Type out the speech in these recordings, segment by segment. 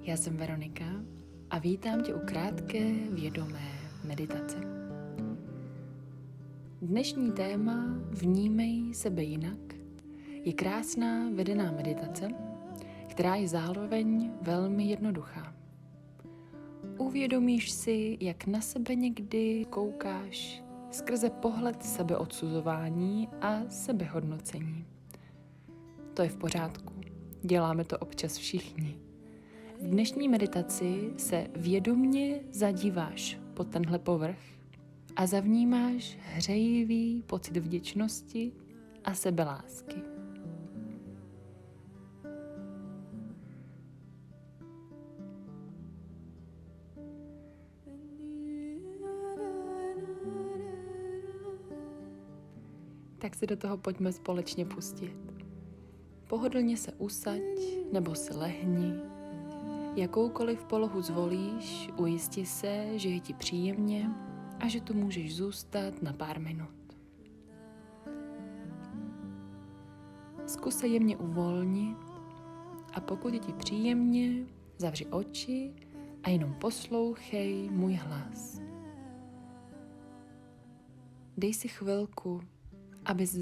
Já jsem Veronika a vítám tě u krátké vědomé meditace. Dnešní téma Vnímej sebe jinak je krásná vedená meditace, která je zároveň velmi jednoduchá. Uvědomíš si, jak na sebe někdy koukáš skrze pohled sebeodsuzování a sebehodnocení. To je v pořádku, děláme to občas všichni. V dnešní meditaci se vědomně zadíváš pod tenhle povrch a zavnímáš hřejivý pocit vděčnosti a sebelásky. Tak si do toho pojďme společně pustit. Pohodlně se usaď nebo si lehni. Jakoukoliv polohu zvolíš, ujisti se, že je ti příjemně a že tu můžeš zůstat na pár minut. Zkus se jemně uvolnit a pokud je ti příjemně, zavři oči a jenom poslouchej můj hlas. Dej si chvilku, abys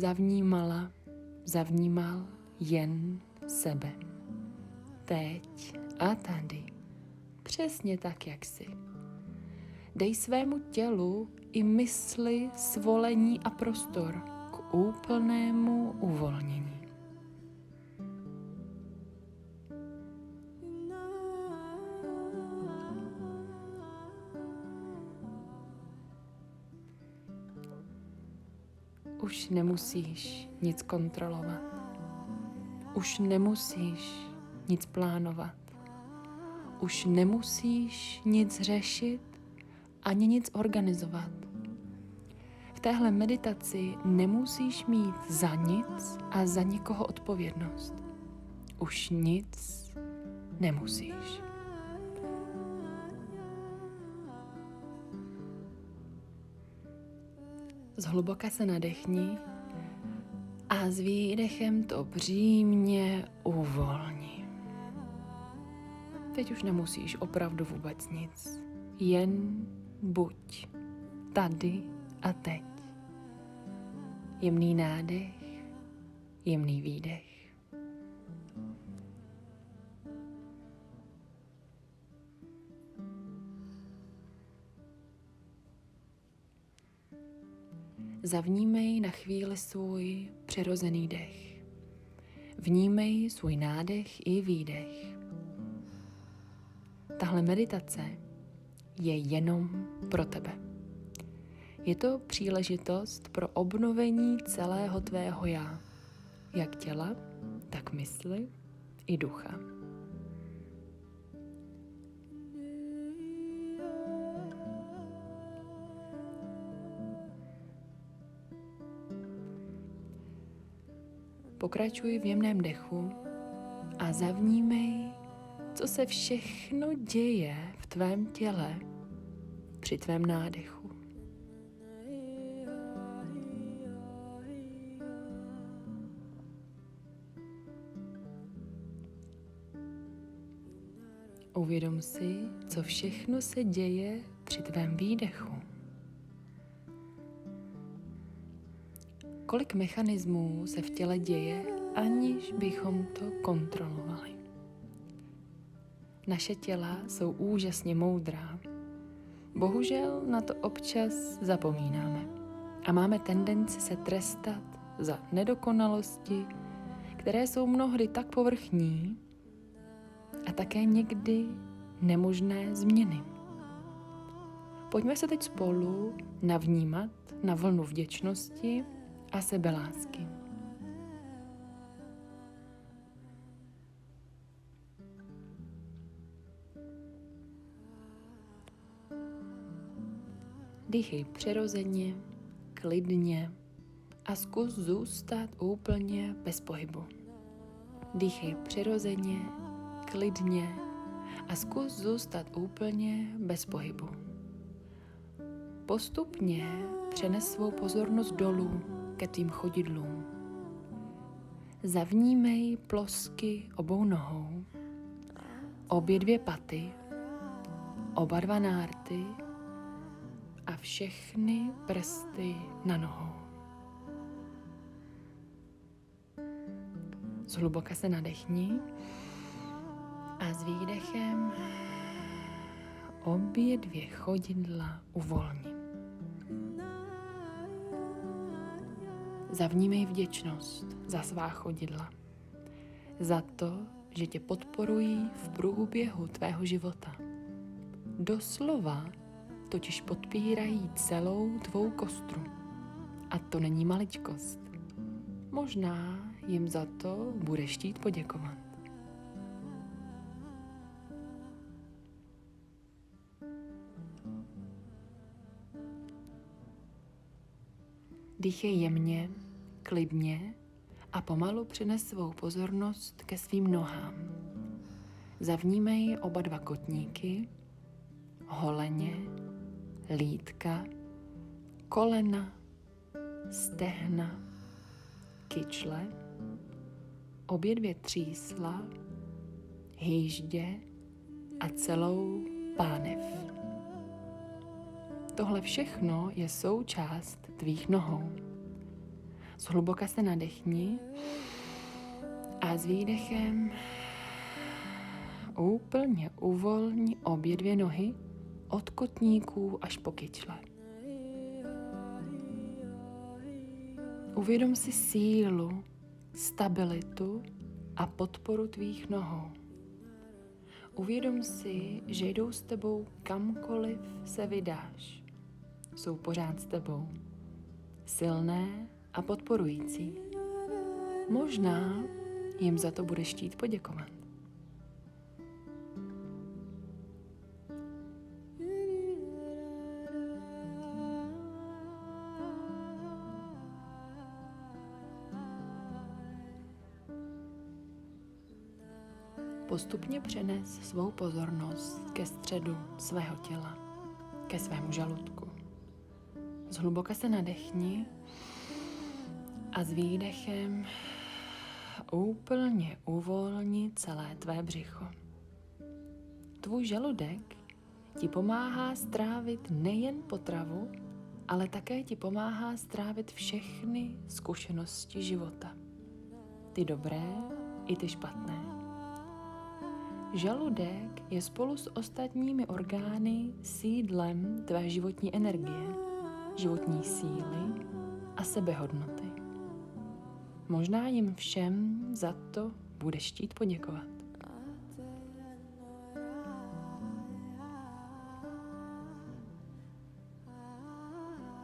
zavnímal jen sebe. Teď a tady. Přesně tak, jak jsi. Dej svému tělu i mysli svolení a prostor k úplnému uvolnění. Už nemusíš nic kontrolovat. Už nemusíš nic plánovat. Už nemusíš nic řešit ani nic organizovat. V téhle meditaci nemusíš mít za nic a za nikoho odpovědnost. Už nic nemusíš. Zhluboka se nadechni a s výdechem to příjemně uvolni. Teď už nemusíš opravdu vůbec nic. Jen buď tady a teď. Jemný nádech, jemný výdech. Zavnímej na chvíli svůj přirozený dech. Vnímej svůj nádech i výdech. Tahle meditace je jenom pro tebe. Je to příležitost pro obnovení celého tvého já, jak těla, tak mysli i ducha. Pokračuj v jemném dechu a zavnímej, co se všechno děje v tvém těle při tvém nádechu. Uvědom si, co všechno se děje při tvém výdechu. Kolik mechanismů se v těle děje, aniž bychom to kontrolovali. Naše těla jsou úžasně moudrá. Bohužel na to občas zapomínáme a máme tendenci se trestat za nedokonalosti, které jsou mnohdy tak povrchní a také někdy nemožné změny. Pojďme se teď spolu navnímat na vlnu vděčnosti a sebelásky. Dýchej přirozeně, klidně a zkus zůstat úplně bez pohybu. Dýchej přirozeně, klidně a zkus zůstat úplně bez pohybu. Postupně přenes svou pozornost dolů ke tvým chodidlům. Zavnímej plosky obou nohou obě dvě paty, oba dva nárty a všechny prsty na nohou. Zhluboka se nadechni a s výdechem obě dvě chodidla uvolni. Zavnímej vděčnost za svá chodidla, za to, že tě podporují v průběhu tvého života. Doslova totiž podpírají celou tvou kostru. A to není maličkost. Možná jim za to budeš chtít poděkovat. Dýchej jemně, klidně a pomalu přines svou pozornost ke svým nohám. Zavnímej oba dva kotníky, holeně, lítka, kolena, stehna, kyčle, obě dvě třísla, hýždě a celou pánev. Tohle všechno je součást tvých nohou. Zhluboka se nadechni a s výdechem úplně uvolni obě dvě nohy od kotníků až po kyčle. Uvědom si sílu, stabilitu a podporu tvých nohou. Uvědom si, že jdou s tebou kamkoliv se vydáš. Jsou pořád s tebou. Silné a podporující. Možná jim za to budeš chtít poděkovat. Postupně přenes svou pozornost ke středu svého těla, ke svému žaludku. Zhluboka se nadechni a s výdechem úplně uvolni celé tvé břicho. Tvůj žaludek ti pomáhá strávit nejen potravu, ale také ti pomáhá strávit všechny zkušenosti života. Ty dobré i ty špatné. Žaludek je spolu s ostatními orgány sídlem tvé životní energie, životní síly a sebehodnoty. Možná jim všem za to budeš chtít poděkovat.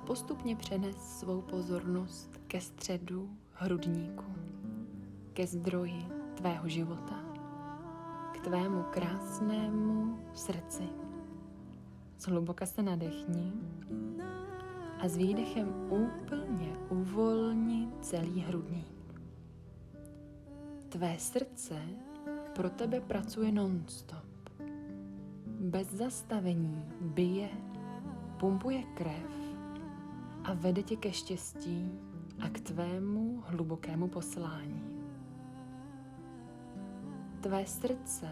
Postupně přenes svou pozornost ke středu hrudníku, ke zdroji tvého života, k tvému krásnému srdci. Zhluboka se nadechni a s výdechem úplně uvolni celý hrudník. Tvé srdce pro tebe pracuje non-stop. Bez zastavení bije, pumpuje krev a vede tě ke štěstí a k tvému hlubokému poslání. Tvé srdce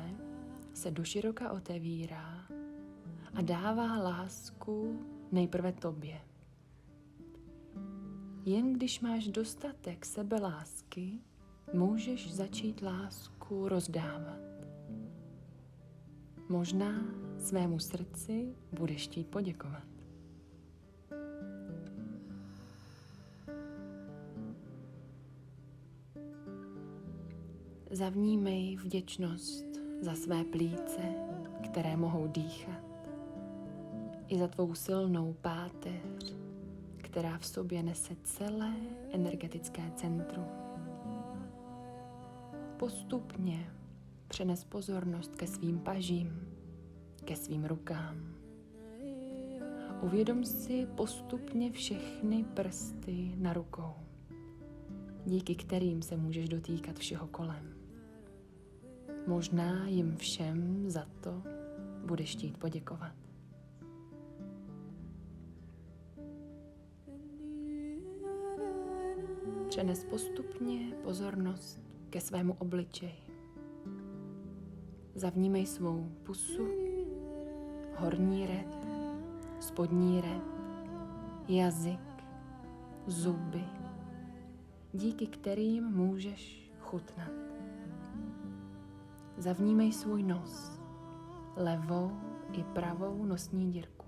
se doširoka otevírá a dává lásku nejprve tobě. Jen když máš dostatek sebelásky, můžeš začít lásku rozdávat. Možná svému srdci budeš chtít poděkovat. Zavnímej vděčnost za své plíce, které mohou dýchat, i za tvou silnou páteř, která v sobě nese celé energetické centrum. Postupně přenes pozornost ke svým pažím, ke svým rukám. Uvědom si postupně všechny prsty na rukou, díky kterým se můžeš dotýkat všeho kolem. Možná jim všem za to budeš chtít poděkovat. Přenes postupně pozornost ke svému obličeji. Zavnímej svou pusu, horní red, spodní red, jazyk, zuby, díky kterým můžeš chutnat. Zavnímej svůj nos, levou i pravou nosní dírku,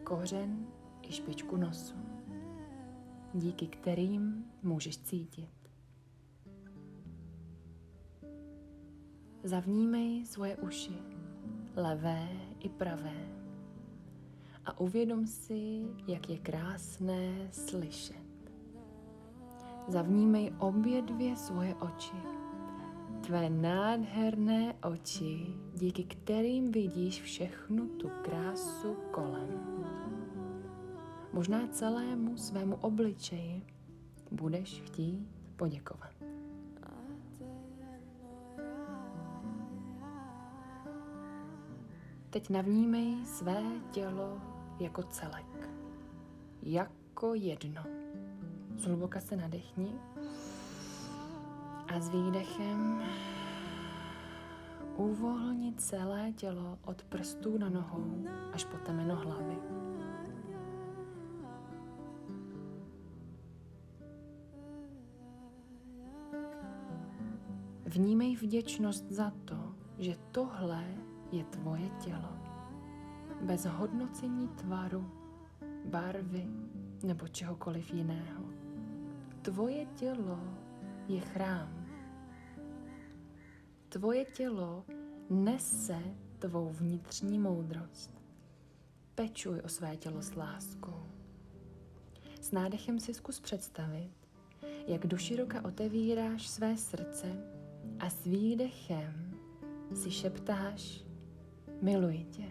kořen i špičku nosu, díky kterým můžeš cítit. Zavnímej svoje uši, levé i pravé, a uvědom si, jak je krásné slyšet. Zavnímej obě dvě svoje oči, tvé nádherné oči, díky kterým vidíš všechnu tu krásu kolem. Možná celému svému obličeji budeš chtít poděkovat. Teď navnímej své tělo jako celek, jako jedno. Zhluboka se nadechni a s výdechem uvolni celé tělo od prstů na nohou až po temeno hlavy. Vnímej vděčnost za to, že tohle je tvoje tělo. Bez hodnocení tvaru, barvy nebo čehokoliv jiného. Tvoje tělo je chrám. Tvoje tělo nese tvou vnitřní moudrost. Pečuj o své tělo s láskou. S nádechem si zkus představit, jak doširoka otevíráš své srdce a s výdechem si šeptáš: miluji tě.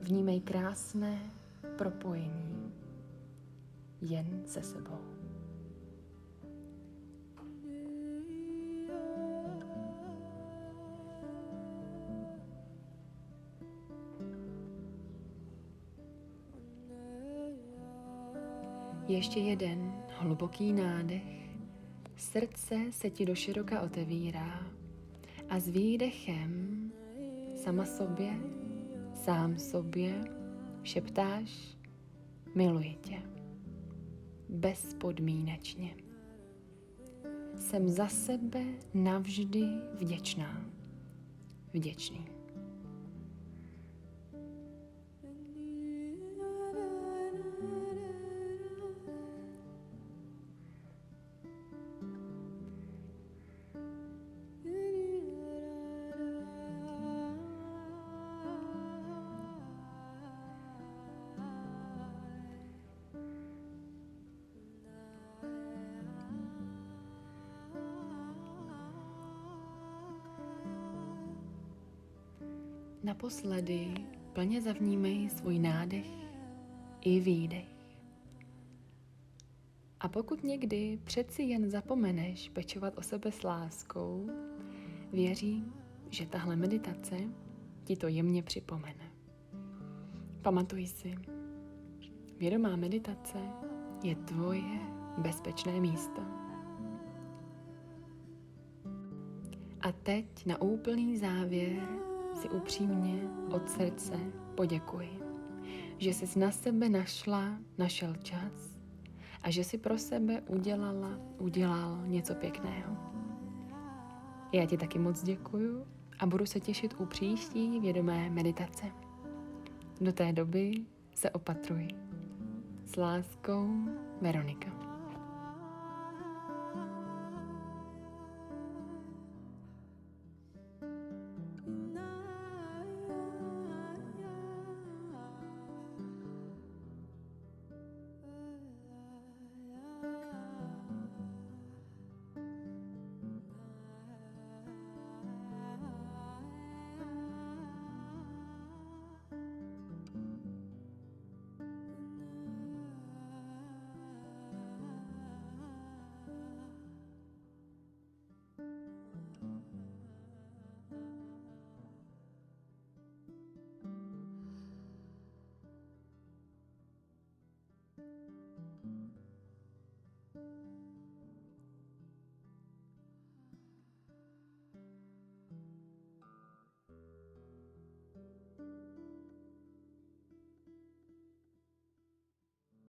Vnímej krásné propojení jen se sebou. Ještě jeden hluboký nádech. Srdce se ti doširoka otevírá a s výdechem sama sobě, sám sobě šeptáš: miluji tě. Bezpodmínečně. Jsem za sebe navždy vděčná. Vděčný. Naposledy plně zavnímej svůj nádech i výdech. A pokud někdy přeci jen zapomeneš pečovat o sebe s láskou, věřím, že tahle meditace ti to jemně připomene. Pamatuj si, vědomá meditace je tvoje bezpečné místo. A teď na úplný závěr si upřímně od srdce poděkuji, že jsi na sebe našel čas a že jsi pro sebe udělal něco pěkného. Já ti taky moc děkuju a budu se těšit u příští vědomé meditace. Do té doby se opatruj. S láskou, Veronika.